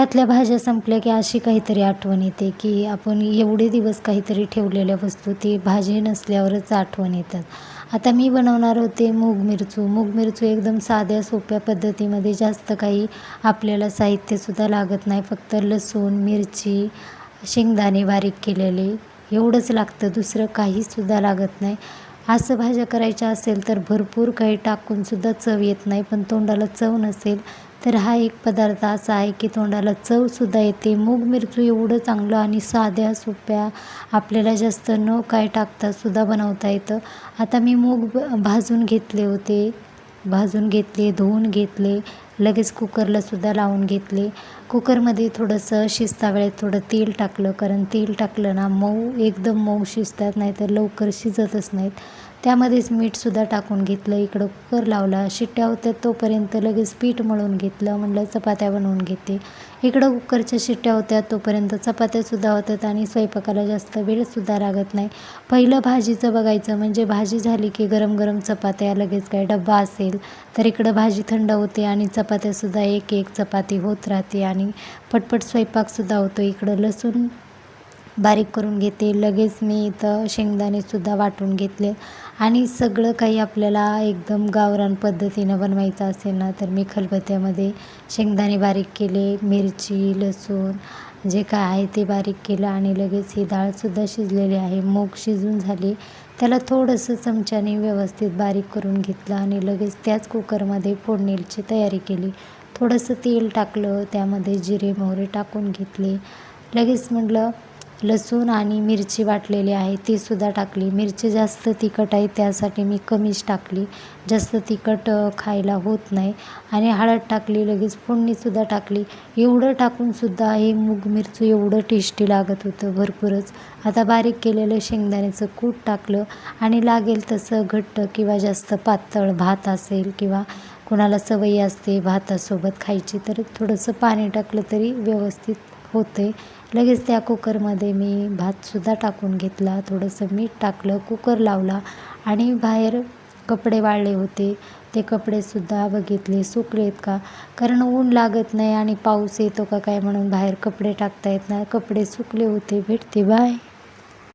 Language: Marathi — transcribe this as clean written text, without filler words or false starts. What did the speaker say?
घरातल्या भाज्या संपल्या की अशी काहीतरी आठवण येते की आपण एवढे दिवस काहीतरी ठेवलेल्या वस्तू ती भाजी नसल्यावरच आठवण येतात. आता मी बनवणार होते मूग मिरचू. मूग मिरचू एकदम साध्या सोप्या पद्धतीमध्ये, जास्त काही आपल्याला साहित्यसुद्धा लागत नाही. फक्त लसूण, मिरची, शेंगदाणे बारीक केलेले एवढंच लागतं, दुसरं काहीसुद्धा लागत नाही. असं भाज्या करायच्या असेल तर भरपूर काही टाकूनसुद्धा चव येत नाही, पण तोंडाला चव नसेल तर हा एक पदार्थ असा आहे की तोंडाला चवसुद्धा येते. मूग मिरचू एवढं चांगलं आणि साध्या सोप्या, आपल्याला जास्त न काय टाकतासुद्धा बनवता येतं. आता मी मूग भाजून घेतले होते, भाजून घेतले, धुवून घेतले, लगेच कुकरलासुद्धा लावून घेतले. कुकरमध्ये थोडंसं शिजता वेळेत थोडं तेल टाकलं, कारण तेल टाकलं ना मऊ, एकदम मऊ शिजतात, नाहीतर लवकर शिजतच नाहीत. त्यामध्येच मीठसुद्धा टाकून घेतलं. इकडं कुकर लावला, शिट्ट्या होत्या तोपर्यंत लगेच पीठ मळून घेतलं. म्हणलं चपात्या बनवून घेते. इकडं कुकरच्या शिट्ट्या होत्या तोपर्यंत चपात्यासुद्धा होत्यात आणि स्वयंपाकाला जास्त वेळसुद्धा लागत नाही. पहिलं भाजीचं बघायचं, म्हणजे भाजी झाली की गरम गरम चपात्या, लगेच काय डब्बा असेल तर इकडं भाजी थंड होते आणि चपात्यासुद्धा एक एक चपाती होत राहते आणि पटपट स्वयंपाकसुद्धा होतो. इकडं लसूण बारीक करून घेते, लगेच मी इथं शेंगदाणेसुद्धा वाटून घेतले. आणि सगळं काही आपल्याला एकदम गावरान पद्धतीनं बनवायचं असेल ना तर मी खलबत्त्यामध्ये शेंगदाणे बारीक केले, मिरची, लसूण जे काय आहे ते बारीक केलं आणि लगेच ही डाळसुद्धा शिजलेली आहे. मूग शिजून झाली, त्याला थोडंसं चमच्याने व्यवस्थित बारीक करून घेतलं आणि लगेच त्याच कुकरमध्ये फोडणीची तयारी केली. थोडंसं तेल टाकलं, त्यामध्ये जिरे मोहरी टाकून घेतले. लगेच म्हटलं लसूण आणि मिरची वाटलेली आहे तीसुद्धा टाकली. मिरची जास्त तिखट आहे त्यासाठी मी कमीच टाकली, जास्त तिखट खायला होत नाही. आणि हळद टाकली, लगेच फोडणीसुद्धा टाकली. एवढं टाकूनसुद्धा हे मूग मिरचू एवढं टेस्टी लागत होतं भरपूरच. आता बारीक केलेलं शेंगदाण्याचं कूट टाकलं आणि लागेल तसं घट्ट किंवा जास्त पातळ भात असेल किंवा कोणाला सवयी असते भातासोबत खायची तर थोडंसं पाणी टाकलं तरी व्यवस्थित होते. लगेच त्या कुकरमध्ये मी भातसुद्धा टाकून घेतला, थोडंसं मीठ टाकलं, कुकर लावला आणि बाहेर कपडे वाळले होते ते कपडेसुद्धा बघितले सुकलेत का, कारण ऊन लागत नाही आणि पाऊस येतो का काय म्हणून बाहेर कपडे टाकता येत नाही. कपडे सुकले होते. भेटते, बाय.